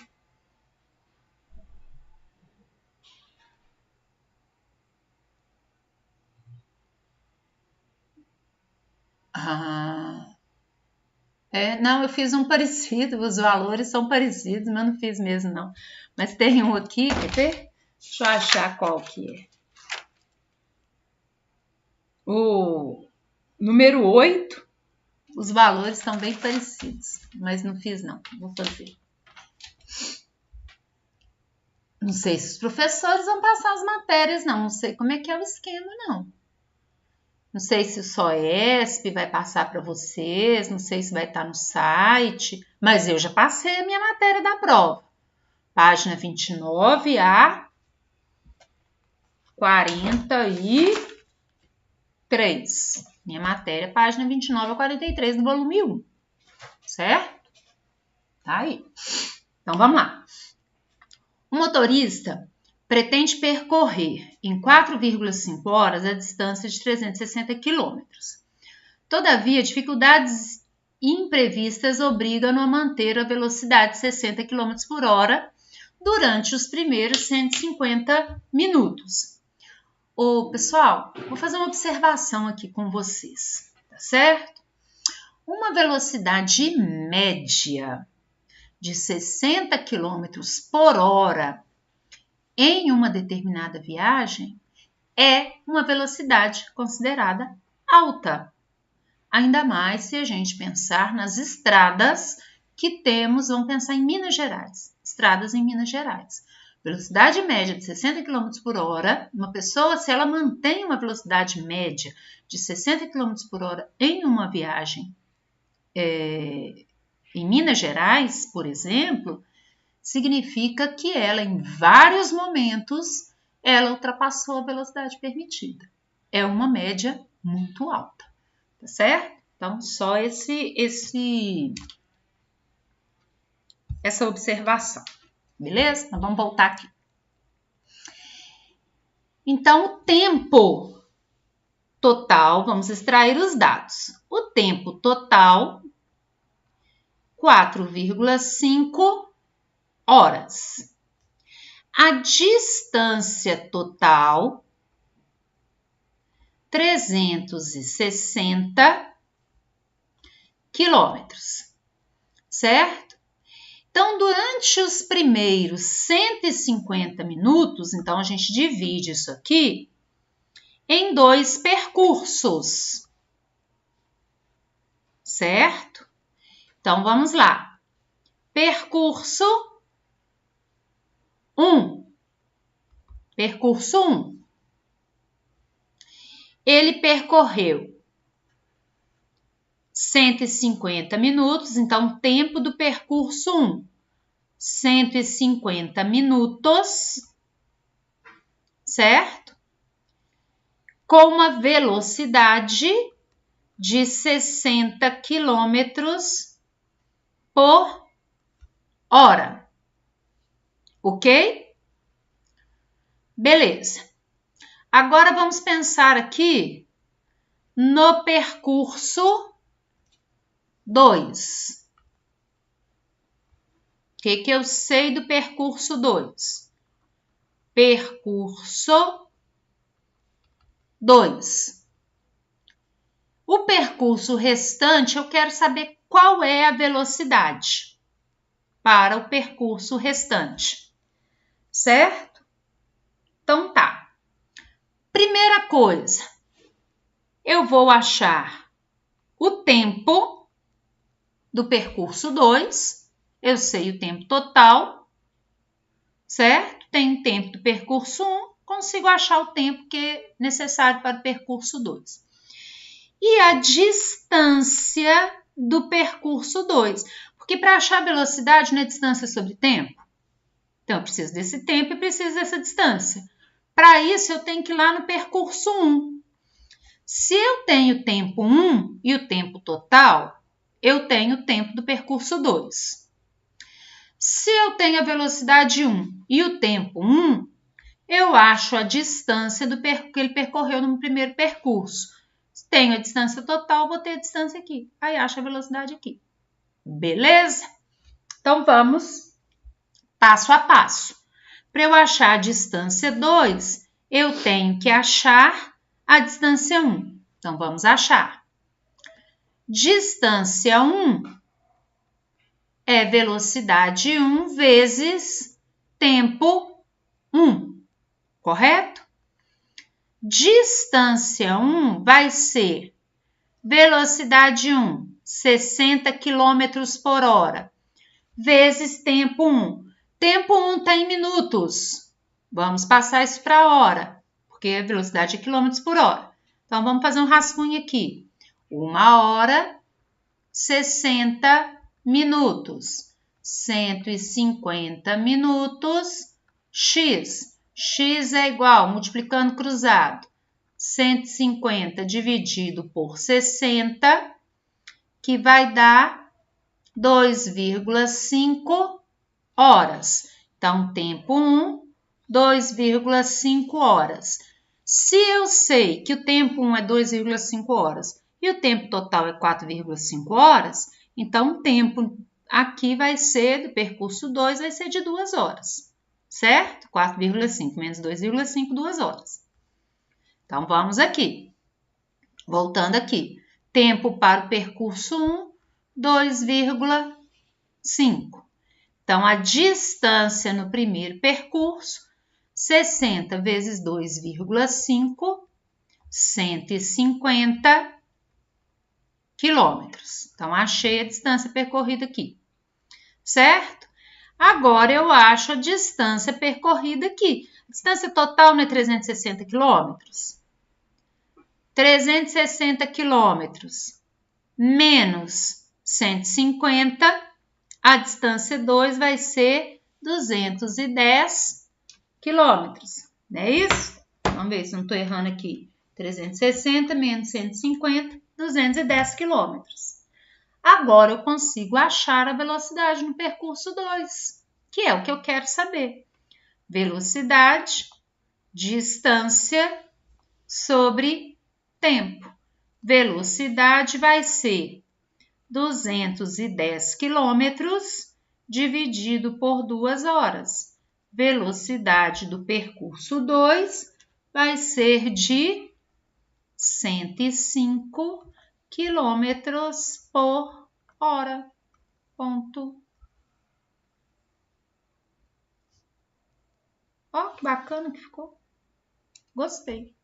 não, eu fiz um parecido, os valores são parecidos, mas não fiz mesmo não. Mas tem um aqui, quer ver? Deixa eu achar qual que é. O número 8, os valores são bem parecidos, mas não fiz não, vou fazer. Não sei se os professores vão passar as matérias, não sei como é que é o esquema, não. Não sei se o SOESP vai passar para vocês, não sei se vai estar no site, mas eu já passei a minha matéria da prova. Página 29 a 43. Minha matéria, página 29 a 43 do volume 1. Certo? Tá aí. Então, vamos lá. O motorista pretende percorrer em 4,5 horas a distância de 360 quilômetros. Todavia, dificuldades imprevistas obrigam-no a manter a velocidade de 60 km por hora durante os primeiros 150 minutos. Pessoal, vou fazer uma observação aqui com vocês, tá certo? Uma velocidade média de 60 km por hora em uma determinada viagem é uma velocidade considerada alta. Ainda mais se a gente pensar nas estradas que temos, vamos pensar em Minas Gerais. Estradas em Minas Gerais. Velocidade média de 60 km por hora, uma pessoa, se ela mantém uma velocidade média de 60 km por hora em uma viagem em Minas Gerais, por exemplo, significa que ela, em vários momentos, ela ultrapassou a velocidade permitida. É uma média muito alta, tá certo? Então, só essa observação, beleza? Então, vamos voltar aqui. Então, o tempo total, vamos extrair os dados. O tempo total, 4,5 horas. A distância total, 360 quilômetros, certo? Então, durante os primeiros 150 minutos, então a gente divide isso aqui em 2 percursos, certo? Então, vamos lá. Percurso 1. Percurso 1. Ele percorreu 150 minutos, então tempo do percurso 1, 150 minutos, certo? Com uma velocidade de 60 quilômetros por hora, ok? Beleza. Agora vamos pensar aqui no percurso 2. O que eu sei do percurso 2? Percurso 2. O percurso restante, eu quero saber qual é a velocidade para o percurso restante, certo? Então tá. Primeira coisa, eu vou achar o tempo do percurso 2, eu sei o tempo total, certo? Tenho o tempo do percurso 1, consigo achar o tempo que é necessário para o percurso 2. E a distância do percurso 2, porque para achar a velocidade não é distância sobre tempo. Então, eu preciso desse tempo e preciso dessa distância. Para isso, eu tenho que ir lá no percurso 1. Se eu tenho o tempo 1 e o tempo total, eu tenho o tempo do percurso 2. Se eu tenho a velocidade 1 e o tempo 1, eu acho a distância que ele percorreu no primeiro percurso. Se tenho a distância total, vou ter a distância aqui. Aí acho a velocidade aqui. Beleza? Então, vamos passo a passo. Para eu achar a distância 2, eu tenho que achar a distância 1. Então, vamos achar. Distância 1 é velocidade 1 vezes tempo 1, correto? Distância 1 vai ser velocidade 1, 60 km por hora, vezes tempo 1. Tempo 1 está em minutos. Vamos passar isso para hora, porque a velocidade é quilômetros por hora. Então, vamos fazer um rascunho aqui. 1 hora, 60 minutos. 150 minutos, x. X é igual, multiplicando cruzado, 150 dividido por 60, que vai dar 2,5 horas. Então, tempo 1, 2,5 horas. Se eu sei que o tempo 1 é 2,5 horas e o tempo total é 4,5 horas, então o tempo aqui vai ser, do percurso 2, vai ser de 2 horas. Certo? 4,5 menos 2,5, 2 horas. Então, vamos aqui. Voltando aqui. Tempo para o percurso 1, 2,5. Então, a distância no primeiro percurso, 60 vezes 2,5, 150 quilômetros. Então, achei a distância percorrida aqui. Certo? Agora, eu acho a distância percorrida aqui. A distância total não é 360 quilômetros? 360 quilômetros menos 150, a distância 2 vai ser 210 quilômetros. Não é isso? Vamos ver se não estou errando aqui. 360 menos 150, 210 quilômetros. Agora, eu consigo achar a velocidade no percurso 2, que é o que eu quero saber. Velocidade, distância sobre tempo. Velocidade vai ser 210 quilômetros dividido por 2 horas. Velocidade do percurso 2 vai ser de 105 quilômetros por hora. Ponto. Ó, que bacana que ficou. Gostei.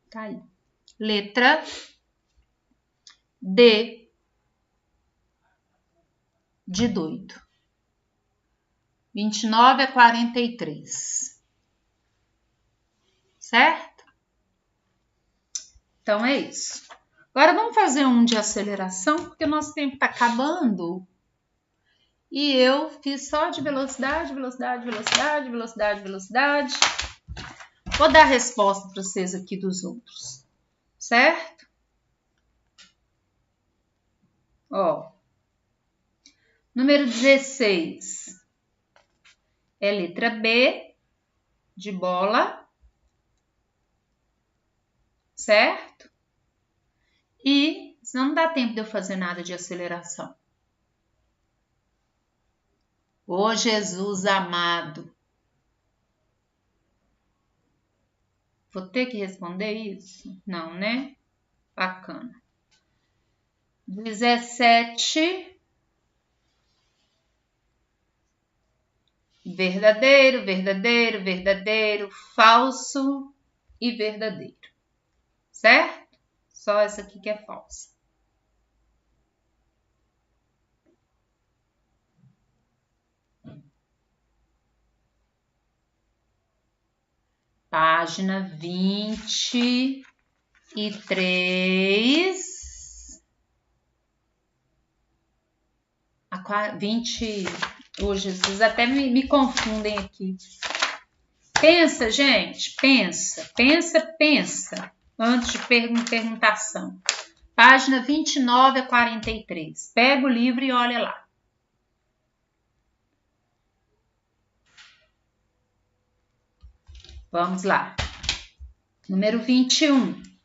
Tá aí. Letra D. de doido. 29 é 43. Certo? Então, é isso. Agora, vamos fazer um de aceleração, porque o nosso tempo está acabando. E eu fiz só de velocidade, velocidade, velocidade, velocidade, velocidade. Vou dar a resposta para vocês aqui dos outros. Certo? Ó. Número 16 é letra B, de bola, certo? E não dá tempo de eu fazer nada de aceleração. Ô Jesus amado, vou ter que responder isso? Não, né? Bacana. 17... verdadeiro, verdadeiro, verdadeiro, falso e verdadeiro. Certo? Só essa aqui que é falsa. Página 23. A 20... Hoje vocês até me confundem aqui. Pensa, gente, pensa, antes de perguntação. Página 29 a 43. Pega o livro e olha lá. Vamos lá. Número 21.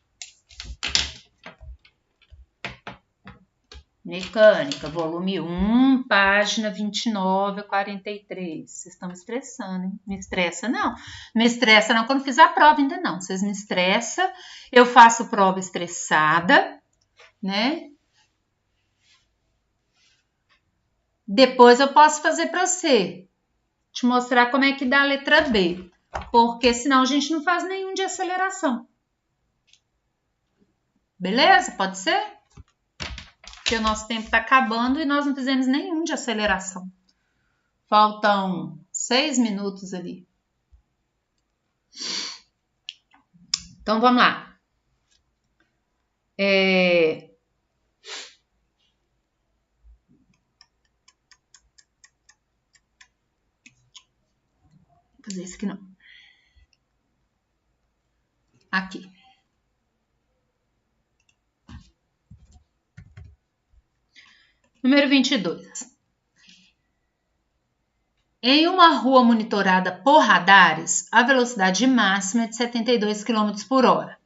Mecânica, volume 1, página 29 a 43. Vocês estão me estressando, hein? Me estressa não. Me estressa não quando fiz a prova ainda não. Vocês me estressam. Eu faço prova estressada, né? Depois eu posso fazer para você. Te mostrar como é que dá a letra B. Porque senão a gente não faz nenhum de aceleração. Beleza? Pode ser? Porque o nosso tempo está acabando e nós não fizemos nenhum de aceleração. Faltam 6 minutos ali. Então, vamos lá. Vou fazer isso aqui não. Aqui. Número 22. Em uma rua monitorada por radares, a velocidade máxima é de 72 km por hora.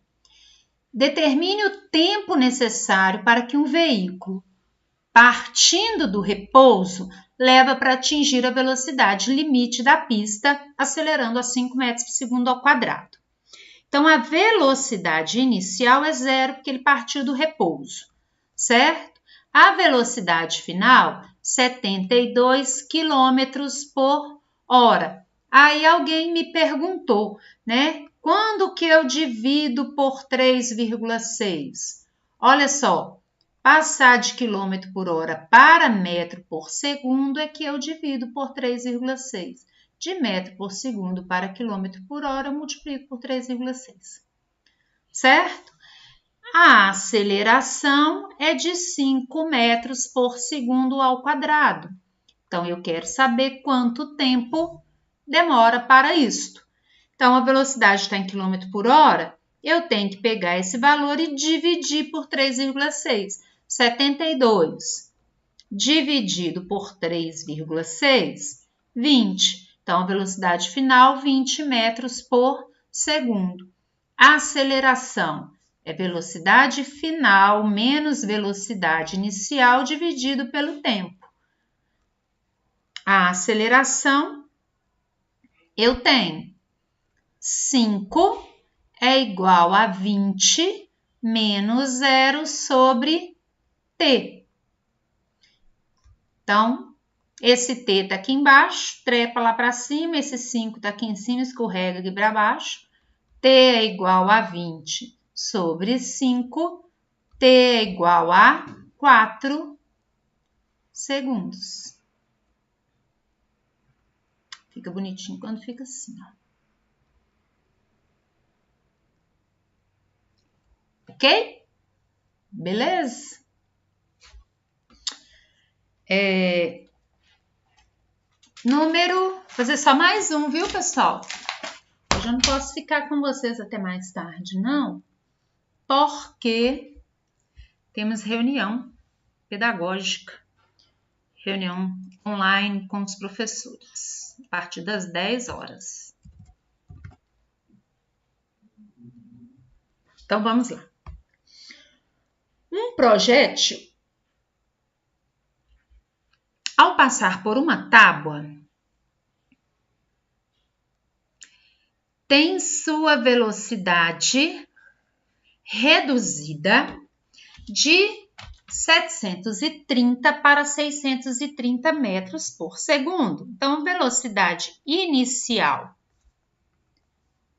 Determine o tempo necessário para que um veículo, partindo do repouso, leva para atingir a velocidade limite da pista, acelerando a 5 metros por segundo ao quadrado. Então, a velocidade inicial é 0, porque ele partiu do repouso, certo? A velocidade final, 72 km por hora. Aí alguém me perguntou, né? Quando que eu divido por 3,6? Olha só, passar de quilômetro por hora para metro por segundo é que eu divido por 3,6. De metro por segundo para quilômetro por hora, eu multiplico por 3,6. Certo? A aceleração é de 5 metros por segundo ao quadrado. Então, eu quero saber quanto tempo demora para isto. Então, a velocidade está em quilômetro por hora, eu tenho que pegar esse valor e dividir por 3,6. 72 dividido por 3,6, 20. Então, a velocidade final, 20 metros por segundo. A aceleração é velocidade final menos velocidade inicial dividido pelo tempo. A aceleração, eu tenho 5 é igual a 20 menos 0 sobre t. Então, esse t está aqui embaixo, trepa lá para cima, esse 5 está aqui em cima, escorrega aqui para baixo. T é igual a 20 sobre 5, t é igual a 4 segundos. Fica bonitinho quando fica assim, ó. Ok? Beleza? Vou fazer só mais um, viu, pessoal? Hoje eu não posso ficar com vocês até mais tarde, não, porque temos reunião pedagógica, reunião online com os professores, a partir das 10 horas. Então, vamos lá. Um projétil, ao passar por uma tábua, tem sua velocidade reduzida de 730 para 630 metros por segundo. Então, velocidade inicial,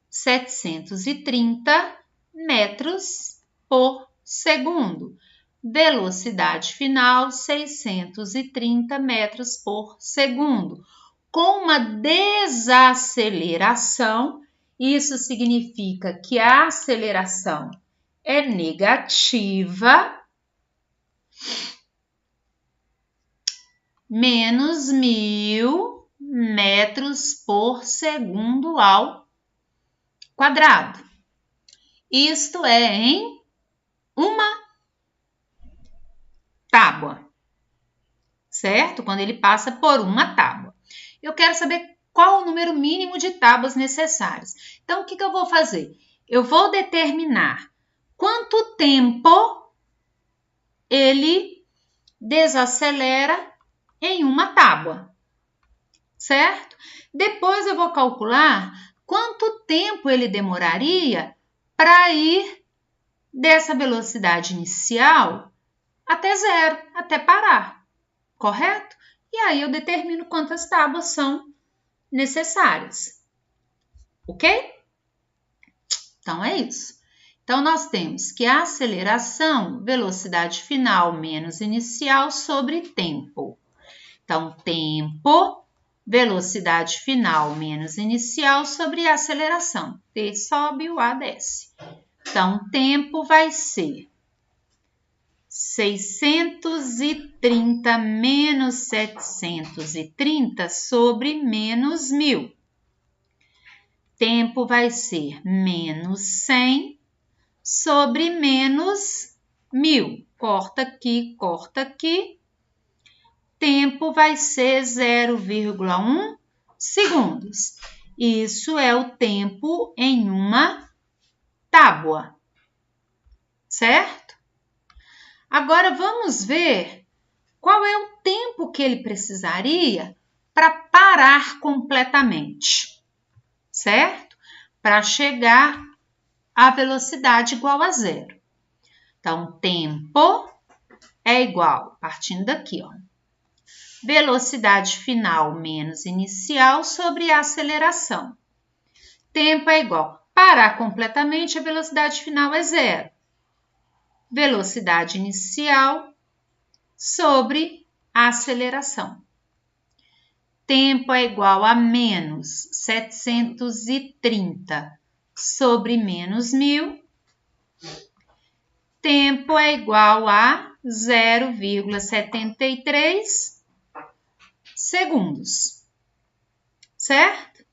730 metros por segundo. Velocidade final, 630 metros por segundo. Com uma desaceleração, isso significa que a aceleração é negativa, menos 1000 metros por segundo ao quadrado. Isto é em uma tábua, certo? Quando ele passa por uma tábua. Eu quero saber qual o número mínimo de tábuas necessárias. Então, o que eu vou fazer? Eu vou determinar quanto tempo ele desacelera em uma tábua, certo? Depois eu vou calcular quanto tempo ele demoraria para ir dessa velocidade inicial até zero, até parar, correto? E aí eu determino quantas tábuas são necessárias, ok? Então é isso. Então nós temos que a aceleração, velocidade final menos inicial sobre tempo. Então, tempo, velocidade final menos inicial sobre aceleração. T sobe, o A desce. Então, tempo vai ser 630 menos 730 sobre menos 1000. Tempo vai ser menos 100 sobre menos 1000. Corta aqui, corta aqui. Tempo vai ser 0,1 segundos. Isso é o tempo em uma tábua, certo? Agora vamos ver qual é o tempo que ele precisaria para parar completamente, certo? Para chegar à velocidade igual a zero. Então, tempo é igual, partindo daqui, ó. Velocidade final menos inicial sobre a aceleração. Tempo é igual. Parar completamente, a velocidade final é zero. Velocidade inicial sobre a aceleração. Tempo é igual a menos 730 sobre menos 1000. Tempo é igual a 0,73 segundos, certo?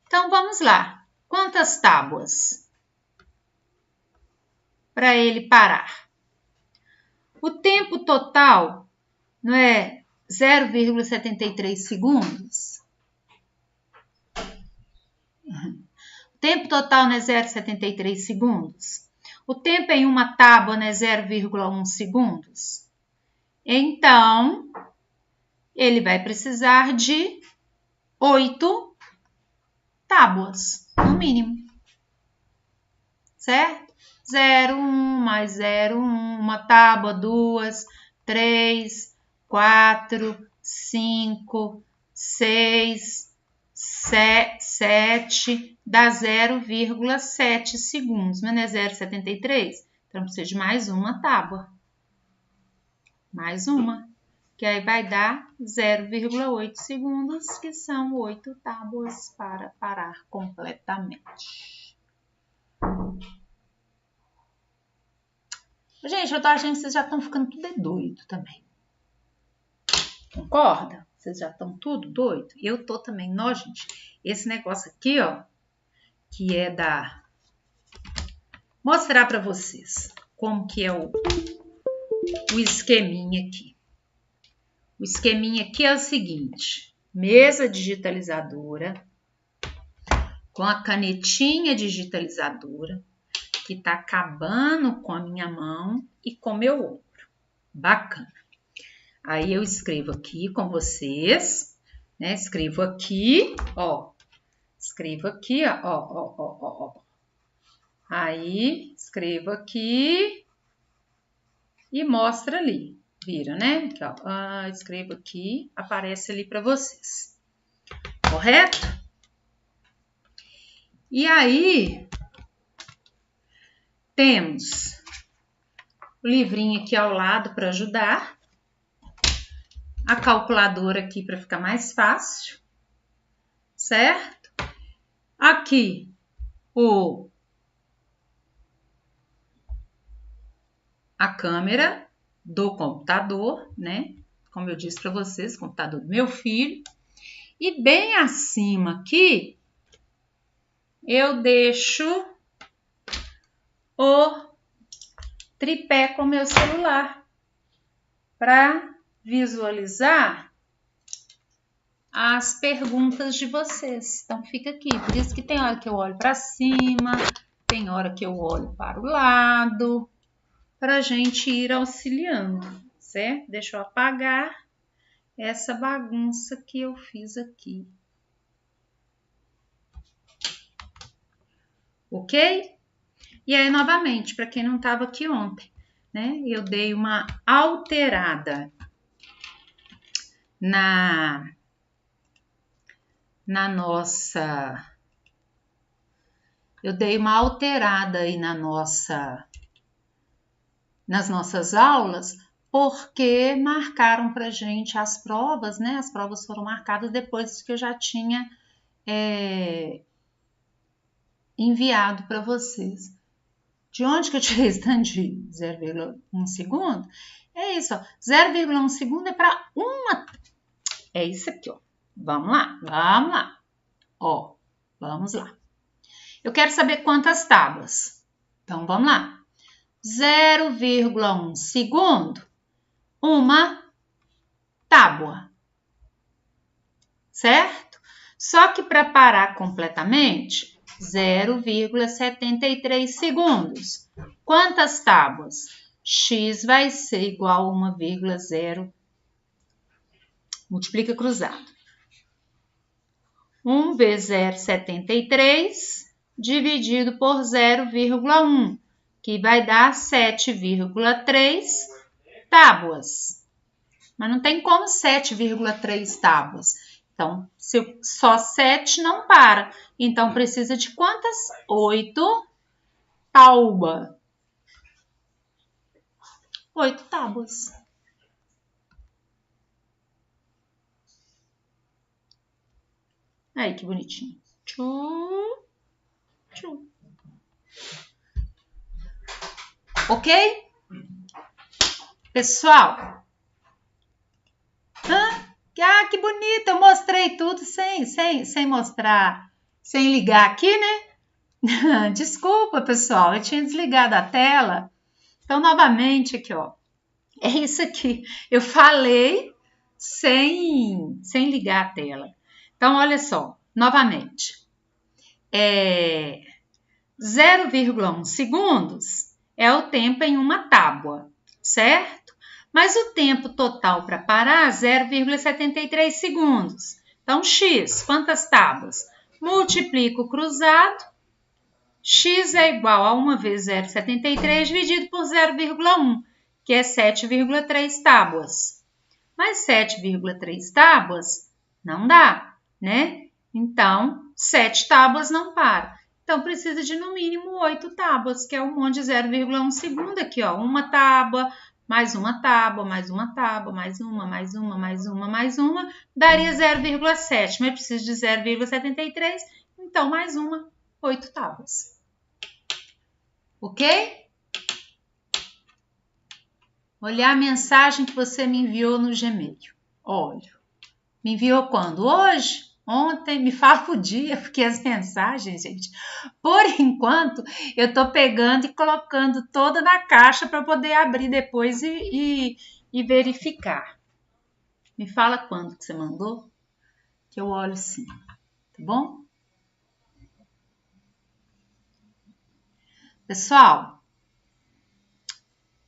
Então, vamos lá. Quantas tábuas para ele parar? O tempo total não é 0,73 segundos? O tempo total não é 0,73 segundos? O tempo em uma tábua não é 0,1 segundos? Então, ele vai precisar de 8 tábuas, no mínimo, certo? 0, 1, mais 0, 1, uma tábua, 2, 3, 4, 5, 6, 7, dá 0,7 segundos, mas não é 0,73? Então, precisa de mais uma tábua. Mais uma. que aí vai dar 0,8 segundos, que são 8 tábuas para parar completamente. Gente, eu tô achando que vocês já estão ficando tudo doido também. Concorda? Vocês já estão tudo doido? Eu tô também. Não, gente, esse negócio aqui, ó, que é da... Mostrar para vocês como que é o esqueminha aqui. O esqueminha aqui é o seguinte, mesa digitalizadora, com a canetinha digitalizadora, que tá acabando com a minha mão e com meu ombro. Bacana. Aí eu escrevo aqui com vocês, né? Escrevo aqui, ó. Escrevo aqui, ó. Aí, escrevo aqui e mostra ali. Vira, né? Aqui, ó. Escrevo aqui, aparece ali para vocês. Correto? E aí, temos o livrinho aqui ao lado para ajudar. A calculadora aqui para ficar mais fácil. Certo? Aqui, a câmera do computador, né? Como eu disse para vocês, computador do meu filho. E bem acima aqui, eu deixo o tripé com meu celular para visualizar as perguntas de vocês. Então, fica aqui. Por isso que tem hora que eu olho para cima, tem hora que eu olho para o lado, para a gente ir auxiliando, certo? Deixa eu apagar essa bagunça que eu fiz aqui. Ok? E aí, novamente, para quem não estava aqui ontem, né? Eu dei uma alterada na nossa... Eu dei uma alterada aí nas nossas aulas, porque marcaram pra gente as provas, né? As provas foram marcadas depois que eu já tinha enviado para vocês. De onde que eu tirei esse tanto de 0,1 segundo? É isso, ó. 0,1 segundo é para uma... É isso aqui, ó. Vamos lá. Ó, vamos lá. Eu quero saber quantas tábuas. Então, vamos lá. 0,1 segundo, uma tábua. Certo? Só que para parar completamente, 0,73 segundos. Quantas tábuas? X vai ser igual a 1,0. Multiplica cruzado. 1 vezes 0,73 dividido por 0,1, que vai dar 7,3 tábuas. Mas não tem como 7,3 tábuas. Então, só 7 não para. Então, precisa de quantas? 8 tábuas. 8 tábuas. Aí, que bonitinho. Tchu. Ok? Pessoal? Que bonito! Eu mostrei tudo sem mostrar, sem ligar aqui, né? Desculpa, pessoal, eu tinha desligado a tela. Então, novamente aqui, ó. É isso aqui. Eu falei sem ligar a tela. Então, olha só, novamente. 0,1 segundos é o tempo em uma tábua, certo? Mas o tempo total para parar, 0,73 segundos. Então, X, quantas tábuas? Multiplico o cruzado. X é igual a 1 vezes 0,73 dividido por 0,1, que é 7,3 tábuas. Mas 7,3 tábuas não dá, né? Então, 7 tábuas não para. Então, precisa de no mínimo 8 tábuas, que é um monte de 0,1 segundo aqui, ó. Uma tábua, mais uma tábua, mais uma tábua, mais uma, mais uma, mais uma, mais uma, daria 0,7, mas eu preciso de 0,73, então mais uma, 8 tábuas. Ok? Olhar a mensagem que você me enviou no Gmail. Olha, me enviou quando? Hoje? Ontem? Me fala o dia, porque as mensagens, gente, por enquanto, eu tô pegando e colocando toda na caixa para poder abrir depois e verificar. Me fala quando que você mandou, que eu olho sim, tá bom? Pessoal,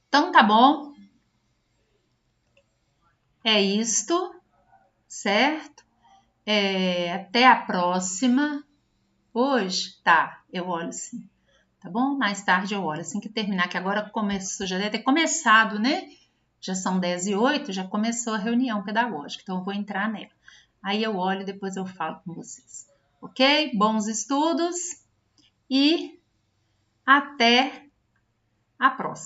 então tá bom. É isto, certo? Até a próxima. Hoje, tá, eu olho sim, tá bom? Mais tarde eu olho, assim que terminar, que agora começou, já deve ter começado, né? Já são 10h08, já começou a reunião pedagógica, então eu vou entrar nela. Aí eu olho e depois eu falo com vocês, ok? Bons estudos e até a próxima.